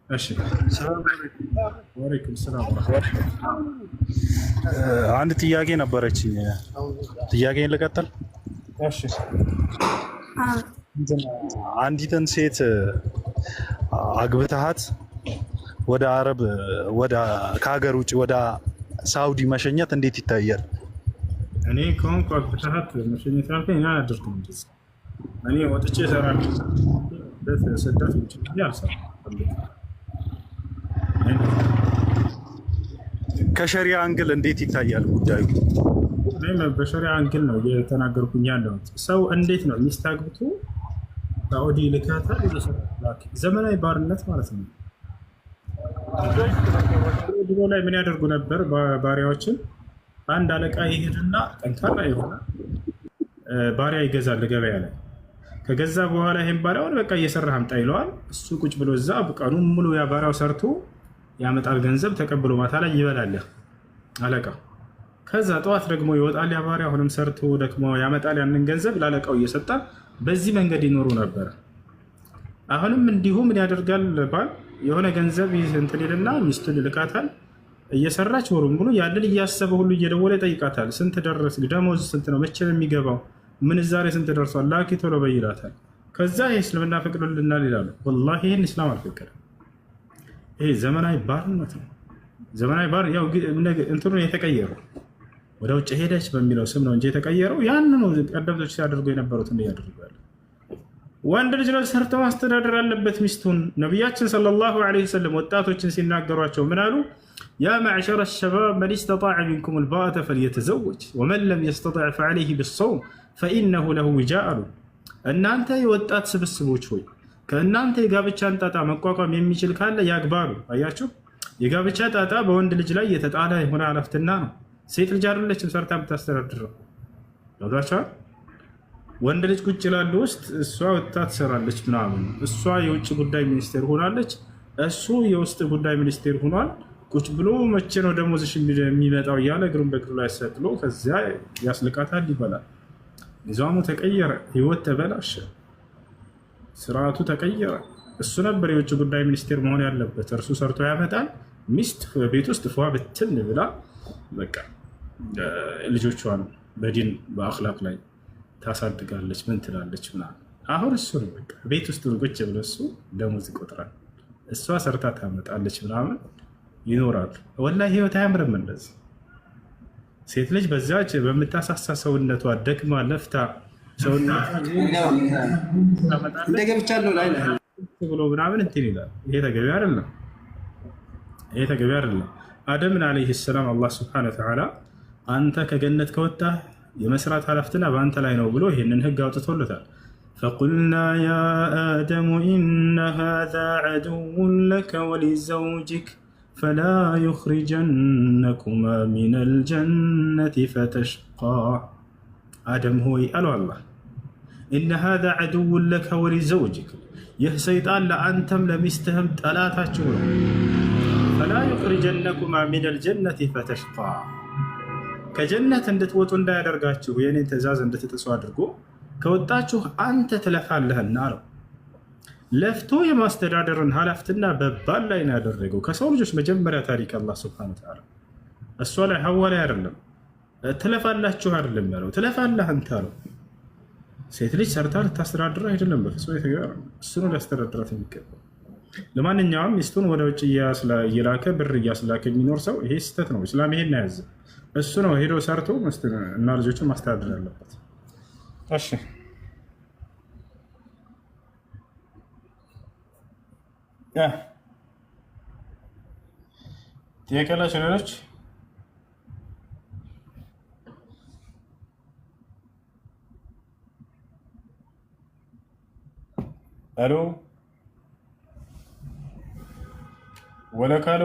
እሺ ወአለይኩም ሰላም ወራህመቱላህ። አንድ ጥያቄ ነበረችኝ። ጥያቄን ልቀጥል? እሺ አንዲትን ሴት አግብተሃት ወደ አረብ ከሀገር ውጭ ወደ ሳውዲ መሸኘት እንዴት ይታያል? እኔ ከሆንኩ አግብተሃት መሸኘት ያልከኝ እኔ አላደርግም። እኔ ወጥቼ እሰራለሁ። ስደት ውጭ አልሰራም። ከሸሪያ አንግል እንዴት ይታያል ጉዳዩ? እኔም በሸሪያ አንግል ነው እየተናገርኩኝ ያለሁት። ሰው እንዴት ነው ሚስት አግብቶ ሳኡዲ ልካታል? ዘመናዊ ባርነት ማለት ነው። ድሮ ላይ ምን ያደርጉ ነበር? ባሪያዎችን አንድ አለቃ ይሄድና ጠንካራ የሆነ ባሪያ ይገዛል ገበያ ላይ። ከገዛ በኋላ ይሄን ባሪያውን በቃ እየሰራህ አምጣ ይለዋል። እሱ ቁጭ ብሎ እዛ ቀኑን ሙሉ ያ ባሪያው ሰርቶ ያመጣል ገንዘብ ተቀብሎ ማታ ላይ ይበላል አለቃ። ከዛ ጠዋት ደግሞ ይወጣል ያ ባሪያ አሁንም ሰርቶ ደግሞ ያመጣል ያንን ገንዘብ ላለቃው እየሰጣ በዚህ መንገድ ይኖሩ ነበር። አሁንም እንዲሁ ምን ያደርጋል? ባል የሆነ ገንዘብ እንትን ይልና ሚስቱን ይልካታል። እየሰራች ወሩም ብሎ ያንን እያሰበ ሁሉ እየደወለ ይጠይቃታል። ስንት ደረስ? ደሞዝ ስንት ነው? መቼ ነው የሚገባው? ምንዛሬ ስንት ደርሷል? ላኪ ቶሎ በይ ይላታል። ከዛ ይህ እስልምና ፈቅዶልናል ይላሉ። ወላሂ ይህን እስላም አልፈቀደም። ይሄ ዘመናዊ ባርነት ነው። ዘመናዊ ባር ያው እንትኑ የተቀየረው ወደ ውጭ ሄደች በሚለው ስም ነው እንጂ የተቀየረው ያንኑ ቀደምቶች ሲያደርጉ የነበሩትን እያደረጉ ያለ። ወንድ ልጅ ነው ሰርቶ ማስተዳደር አለበት ሚስቱን። ነቢያችን ሰለላሁ ዐለይሂ ወሰለም ወጣቶችን ሲናገሯቸው ምን አሉ? ያ መዕሸረ ሸባብ መን ስተጣዐ ሚንኩም ልባአተ ፈልየተዘወጅ ወመን ለም የስተጣዕ ፈዐለይህ ብሰውም ፈኢነሁ ለሁ ዊጃእ አሉ። እናንተ የወጣት ስብስቦች ሆይ ከእናንተ የጋብቻን ጣጣ መቋቋም የሚችል ካለ ያግባሉ። አያችሁ፣ የጋብቻ ጣጣ በወንድ ልጅ ላይ የተጣለ የሆነ ኃላፊነት ነው። ሴት ልጅ አይደለችም ሰርታ የምታስተዳድረው። ገብቷችኋል? ወንድ ልጅ ቁጭ ላሉ ውስጥ እሷ ወጥታ ትሰራለች ምናምን። እሷ የውጭ ጉዳይ ሚኒስቴር ሆናለች፣ እሱ የውስጥ ጉዳይ ሚኒስቴር ሆኗል። ቁጭ ብሎ መቼ ነው ደሞዝሽ የሚመጣው እያለ እግሩን በእግሩ ላይ ሰቅሎ ከዚያ ያስልቃታል፣ ይበላል። ኒዛሙ ተቀየረ፣ ህይወት ተበላሸ፣ ስርዓቱ ተቀየረ። እሱ ነበር የውጭ ጉዳይ ሚኒስቴር መሆን ያለበት። እርሱ ሰርቶ ያመጣል። ሚስት ቤት ውስጥ ፏ ብትን ብላ በቃ ልጆቿን በዲን በአክላቅ ላይ ታሳድጋለች። ምን ትላለች ምናምን። አሁን እሱ ነው በቃ ቤት ውስጥ ቁጭ ብሎ እሱ ደሞዝ ይቆጥራል፣ እሷ ሰርታ ታመጣለች ምናምን ይኖራሉ። ወላሂ ህይወት አያምርም እንደዚህ። ሴት ልጅ በዛች በምታሳሳ ሰውነቷ ደክማ ለፍታ ብሎ ምናምን እንትን ይላል። ይሄ ተገቢ አይደለም። ይሄ ተገቢ አይደለም። አደምን ዓለይሂ ሰላም አላህ ሱብሓነሁ ወተዓላ አንተ ከገነት ከወጣህ የመስራት ኃላፊነት በአንተ ላይ ነው ብሎ ይህንን ህግ አውጥቶለታል። ፈቁልና ያ አደሙ ኢነ ሃዛ ዐዱውን ለከ ወሊዘውጅክ ፈላ ዩኽሪጀነኩማ ሚነል ጀነቲ ፈተሽቃ። አደም ሆይ አለው አላህ ኢነ ሃዛ ዐዱውን ለከ ወሊዘውጅክ፣ ይህ ሰይጣን ለአንተም ለሚስትህም ጠላታችሁ ነው። ፈላ ዩኽሪጀነኩማ ሚነል ጀነቲ ፈተሽቃ፣ ከጀነት እንድትወጡ እንዳያደርጋችሁ የኔን ትእዛዝ እንድትጥሱ አድርጎ ከወጣችሁ አንተ ትለፋለህና አለው። ለፍቶ የማስተዳደርን ኃላፊነት በባል ላይ ነው ያደረገው። ከሰው ልጆች መጀመሪያ ታሪክ አላህ ሱብሓነሁ ወተዓላ እሷ ላይ ሐዋ ላይ አይደለም። ትለፋላችሁ አይደለም ያለው፣ ትለፋለህ አንተ አለው። ሴት ልጅ ሰርታ ልታስተዳድር አይደለም በፍጹም የተገባ እሱ ነው ሊያስተዳድራት የሚገባው። ለማንኛውም ሚስቱን ወደ ውጭ እየላከ ብር እያስላከ የሚኖር ሰው ይሄ ስህተት ነው። እስላም ይሄን ያዘ። እሱ ነው ሄዶ ሰርቶ እና ልጆችን ማስተዳደር ያለበት። እሺ ጥያቄ ያላችሁ ሌሎች? አሎ ወለካሎ